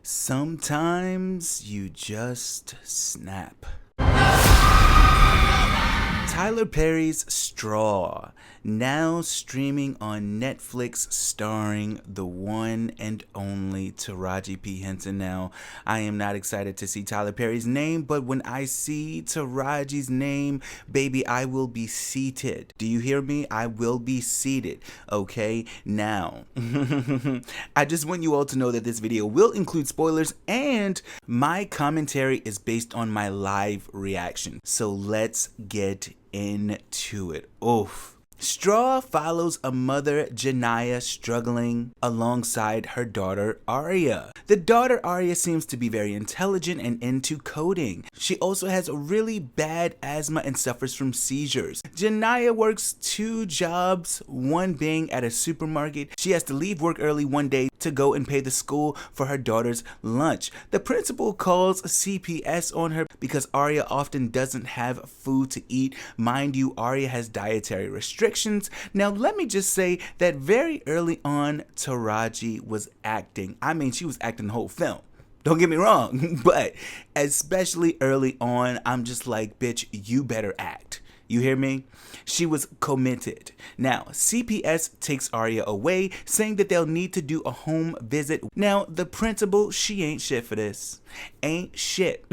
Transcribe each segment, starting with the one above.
Sometimes you just snap. Tyler Perry's Straw, now streaming on Netflix, starring the one and only Taraji P. Henson. Now, I am not excited to see Tyler Perry's name, but when I see Taraji's name, baby, I will be seated. Do you hear me? I will be seated, okay? Now, I just want you all to know that this video will include spoilers and my commentary is based on my live reaction. So let's get into it. Oof. Straw follows a mother, Janiah, struggling alongside her daughter, Aria. The daughter, Aria, seems to be very intelligent and into coding. She also has really bad asthma and suffers from seizures. Janiah works 2 jobs, one being at a supermarket. She has to leave work early one day to go and pay the school for her daughter's lunch. The principal calls CPS on her because Aria often doesn't have food to eat. Mind you, Aria has dietary restrictions. Now, let me just say that very early on, Taraji was acting. I mean, she was acting the whole film. Don't get me wrong, but especially early on, I'm just like, bitch, you better act. You hear me? She was committed. Now, CPS takes Aria away, saying that they'll need to do a home visit. Now, the principal, she ain't shit for this. Ain't shit.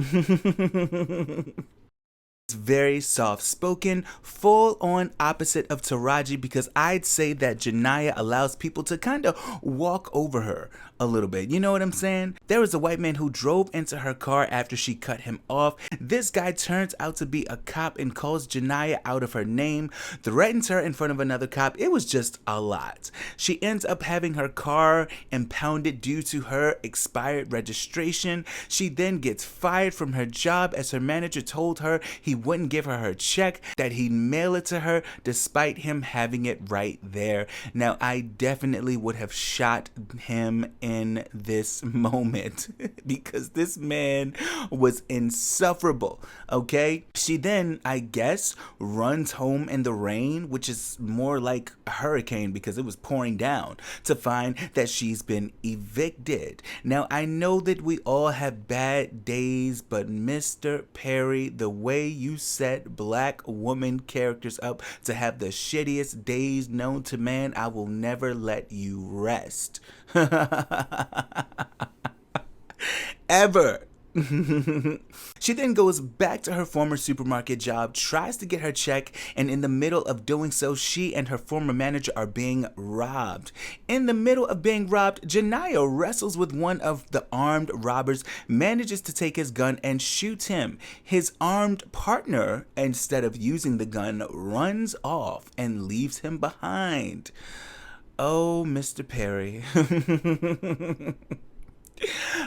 Very soft-spoken, full-on opposite of Taraji, because I'd say that Janiah allows people to kind of walk over her a little bit. You know what I'm saying? There was a white man who drove into her car after she cut him off. This guy turns out to be a cop and calls Janiah out of her name, threatens her in front of another cop. It was just a lot. She ends up having her car impounded due to her expired registration. She then gets fired from her job as her manager told her he wouldn't give her check, that he'd mail it to her despite him having it right there. Now, I definitely would have shot him in this moment because this man was insufferable, okay? She then, I guess, runs home in the rain, which is more like a hurricane because it was pouring down, to find that she's been evicted. Now, I know that we all have bad days, but Mr. Perry, the way you set black woman characters up to have the shittiest days known to man, I will never let you rest. Ever. She then goes back to her former supermarket job, tries to get her check, and in the middle of doing so, she and her former manager are being robbed. In the middle of being robbed, Janiah wrestles with one of the armed robbers, manages to take his gun and shoots him. His armed partner, instead of using the gun, runs off and leaves him behind. Oh, Mr. Perry.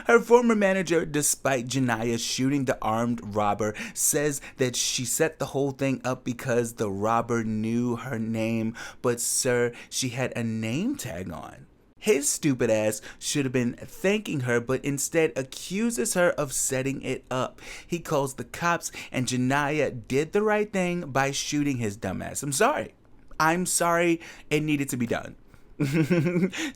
Her former manager, despite Janiah shooting the armed robber, says that she set the whole thing up because the robber knew her name, but sir, she had a name tag on. His stupid ass should have been thanking her, but instead accuses her of setting it up. He calls the cops, and Janiah did the right thing by shooting his dumbass. I'm sorry, it needed to be done.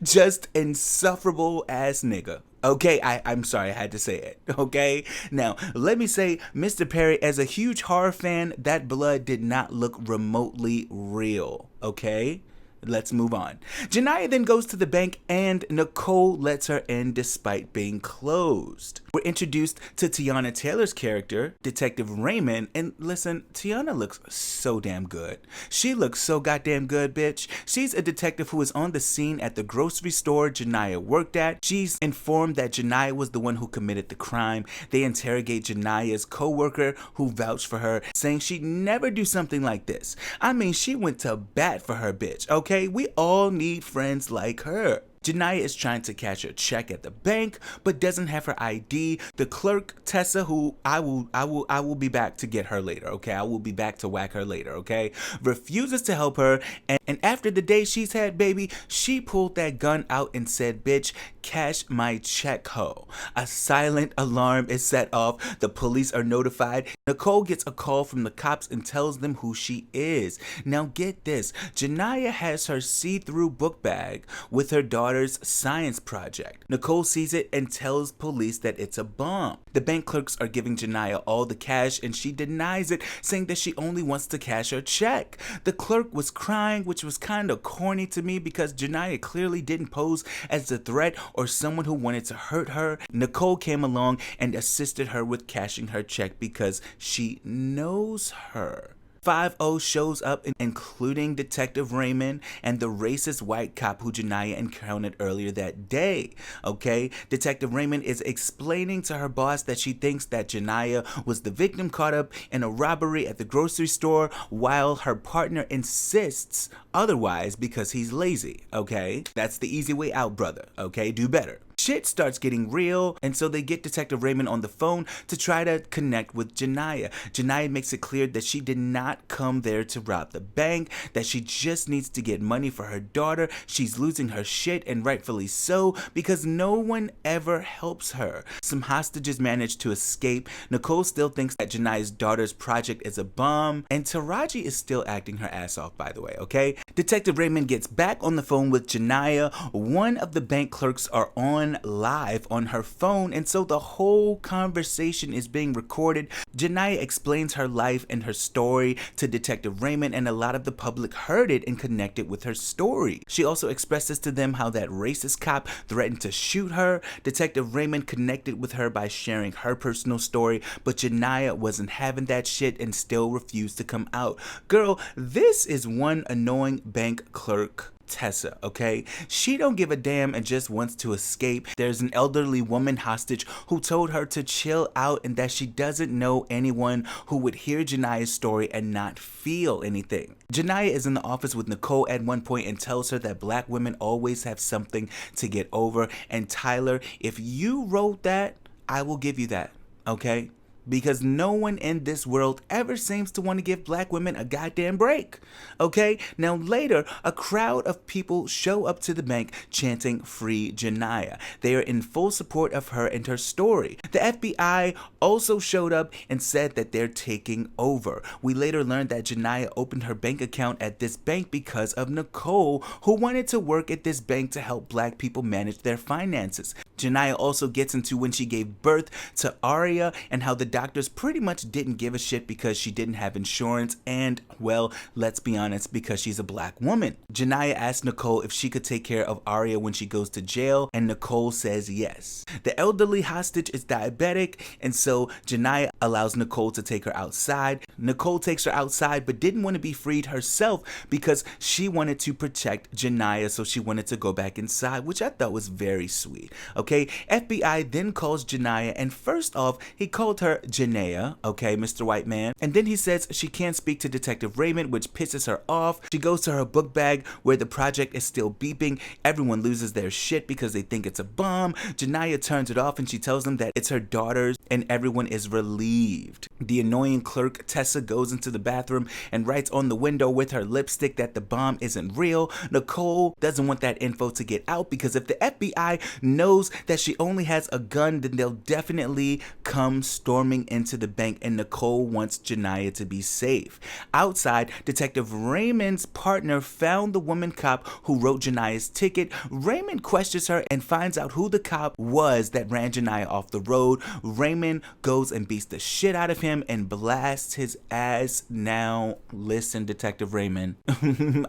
Just insufferable ass nigga. Okay, I'm sorry, I had to say it, okay? Now, let me say, Mr. Perry, as a huge horror fan, that blood did not look remotely real, okay? Let's move on. Janiah then goes to the bank and Nicole lets her in despite being closed. We're introduced to Tiana Taylor's character, Detective Raymond, and listen, Tiana looks so damn good. She looks so goddamn good, bitch. She's a detective who is on the scene at the grocery store Janiah worked at. She's informed that Janiah was the one who committed the crime. They interrogate Janiah's co-worker who vouched for her, saying she'd never do something like this. I mean, she went to bat for her, bitch, okay? We all need friends like her. Janiah is trying to cash her check at the bank, but doesn't have her ID. The clerk, Tessa, who I will be back to get her later, okay? I will be back to whack her later, okay? Refuses to help her, and after the day she's had, baby, she pulled that gun out and said, bitch, cash my check, ho. A silent alarm is set off. The police are notified. Nicole gets a call from the cops and tells them who she is. Now get this, Janiah has her see-through book bag with her daughter daughter's science project. Nicole sees it and tells police that it's a bomb. The bank clerks are giving Janiah all the cash and she denies it, saying that she only wants to cash her check. The clerk was crying, which was kind of corny to me because Janiah clearly didn't pose as a threat or someone who wanted to hurt her. Nicole came along and assisted her with cashing her check because she knows her. 5-0 shows up, including Detective Raymond and the racist white cop who Janiah encountered earlier that day. Okay, Detective Raymond is explaining to her boss that she thinks that Janiah was the victim caught up in a robbery at the grocery store, while her partner insists otherwise because he's lazy. Okay, that's the easy way out, brother. Okay, do better. Shit starts getting real, and so they get Detective Raymond on the phone to try to connect with Janiah. Janiah makes it clear that she did not come there to rob the bank, that she just needs to get money for her daughter. She's losing her shit, and rightfully so, because no one ever helps her. Some hostages manage to escape. Nicole still thinks that Janiah's daughter's project is a bomb, and Taraji is still acting her ass off, by the way, okay? Detective Raymond gets back on the phone with Janiah. One of the bank clerks are on live on her phone, and so the whole conversation is being recorded. Janiah explains her life and her story to Detective Raymond, and a lot of the public heard it and connected with her story. She also expresses to them how that racist cop threatened to shoot her. Detective Raymond connected with her by sharing her personal story, but Janiah wasn't having that shit and still refused to come out. Girl, this is one annoying bank clerk, Tessa, okay? She don't give a damn and just wants to escape. There's an elderly woman hostage who told her to chill out and that she doesn't know anyone who would hear Janiah's story and not feel anything. Janiah is in the office with Nicole at one point and tells her that black women always have something to get over, and Tyler, if you wrote that, I will give you that, okay? Because no one in this world ever seems to want to give black women a goddamn break. Okay? Now later, a crowd of people show up to the bank chanting "Free Janiah." They are in full support of her and her story. The FBI also showed up and said that they're taking over. We later learned that Janiah opened her bank account at this bank because of Nicole, who wanted to work at this bank to help black people manage their finances. Janiah also gets into when she gave birth to Aria and how the doctors pretty much didn't give a shit because she didn't have insurance and, well, let's be honest, because she's a black woman. Janiah asked Nicole if she could take care of Aria when she goes to jail, and Nicole says yes. The elderly hostage is diabetic, and so Janiah allows Nicole to take her outside. Nicole takes her outside but didn't want to be freed herself because she wanted to protect Janiah, so she wanted to go back inside, which I thought was very sweet. Okay, FBI then calls Janiah, and first off, he called her Janiah, okay, Mr. White Man, and then he says she can't speak to Detective Raymond, which pisses her off. She goes to her book bag where the project is still beeping. Everyone loses their shit because they think it's a bomb. Janiah turns it off and she tells them that it's her daughter's, and everyone is relieved. The annoying clerk Tessa goes into the bathroom and writes on the window with her lipstick that the bomb isn't real. Nicole doesn't want that info to get out because if the FBI knows that she only has a gun, then they'll definitely come storming into the bank, and Nicole wants Janiah to be safe. Outside, Detective Raymond's partner found the woman cop who wrote Janiah's ticket. Raymond questions her and finds out who the cop was that ran Janiah off the road. Raymond goes and beats the shit out of him and blasts his ass. Now, listen, Detective Raymond,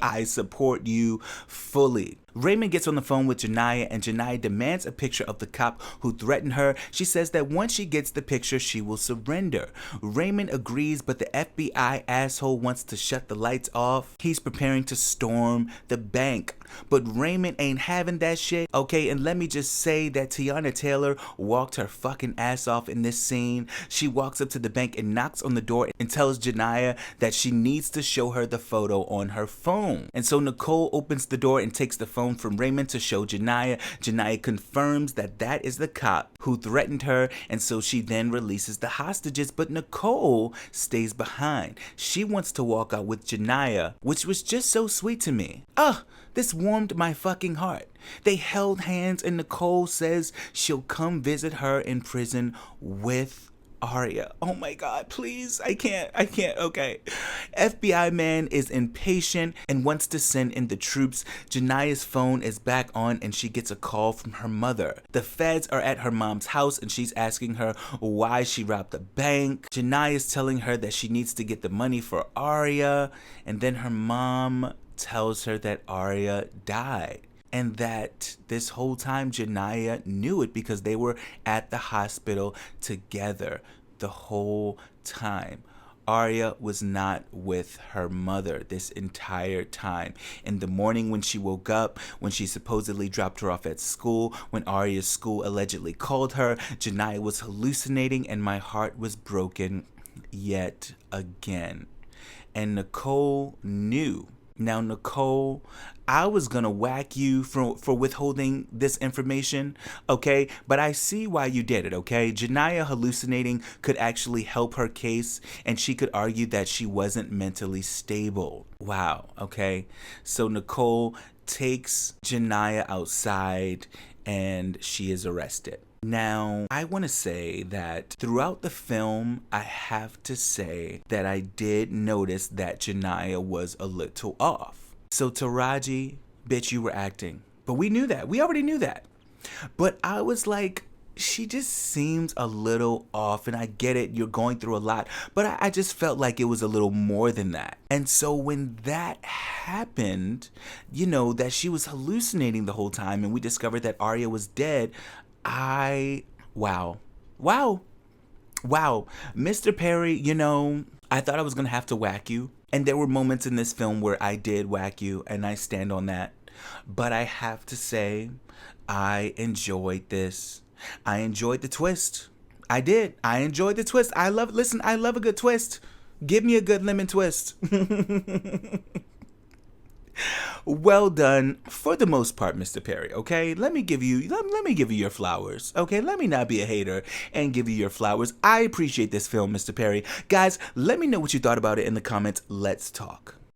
I support you fully. Raymond gets on the phone with Janiah, and Janiah demands a picture of the cop who threatened her. She says that once she gets the picture, she will surrender. Raymond agrees, but the FBI asshole wants to shut the lights off. He's preparing to storm the bank. But Raymond ain't having that shit, okay? And let me just say that Tiana Taylor walked her fucking ass off in this scene. She walks up to the bank and knocks on the door and tells Janiah that she needs to show her the photo on her phone. And so Nicole opens the door and takes the phone from Raymond to show Janiah. Janiah confirms that that is the cop who threatened her, and so she then releases the hostages, but Nicole stays behind. She wants to walk out with Janiah, which was just so sweet to me. This warmed my fucking heart. They held hands, and Nicole says she'll come visit her in prison with Arya. Oh my god, please. I can't. Okay. FBI man is impatient and wants to send in the troops. Janiah's phone is back on and she gets a call from her mother. The feds are at her mom's house and she's asking her why she robbed the bank. Janiah is telling her that she needs to get the money for Arya, and then her mom tells her that Arya died. And that this whole time Janiah knew it because they were at the hospital together the whole time. Arya was not with her mother this entire time. In the morning when she woke up, when she supposedly dropped her off at school, when Arya's school allegedly called her, Janiah was hallucinating and my heart was broken yet again. And Nicole knew. Now, Nicole, I was gonna whack you for withholding this information, okay? But I see why you did it, okay? Janiah hallucinating could actually help her case, and she could argue that she wasn't mentally stable. Wow, okay? So Nicole takes Janiah outside, and she is arrested. Now, I want to say that throughout the film, I have to say that I did notice that Janiah was a little off. So Taraji, bitch, you were acting. But we knew that. We already knew that. But I was like, she just seems a little off, and I get it, you're going through a lot, but I just felt like it was a little more than that. And so when that happened, you know, that she was hallucinating the whole time, and we discovered that Arya was dead, wow. Mr. Perry, you know, I thought I was gonna have to whack you. And there were moments in this film where I did whack you, and I stand on that. But I have to say, I enjoyed this. I enjoyed the twist. I did. I enjoyed the twist. I love a good twist. Give me a good lemon twist. Well done for the most part, Mr. Perry, okay? Let me give you your flowers, okay? Let me not be a hater and give you your flowers. I appreciate this film, Mr. Perry. Guys, let me know what you thought about it in the comments. Let's talk.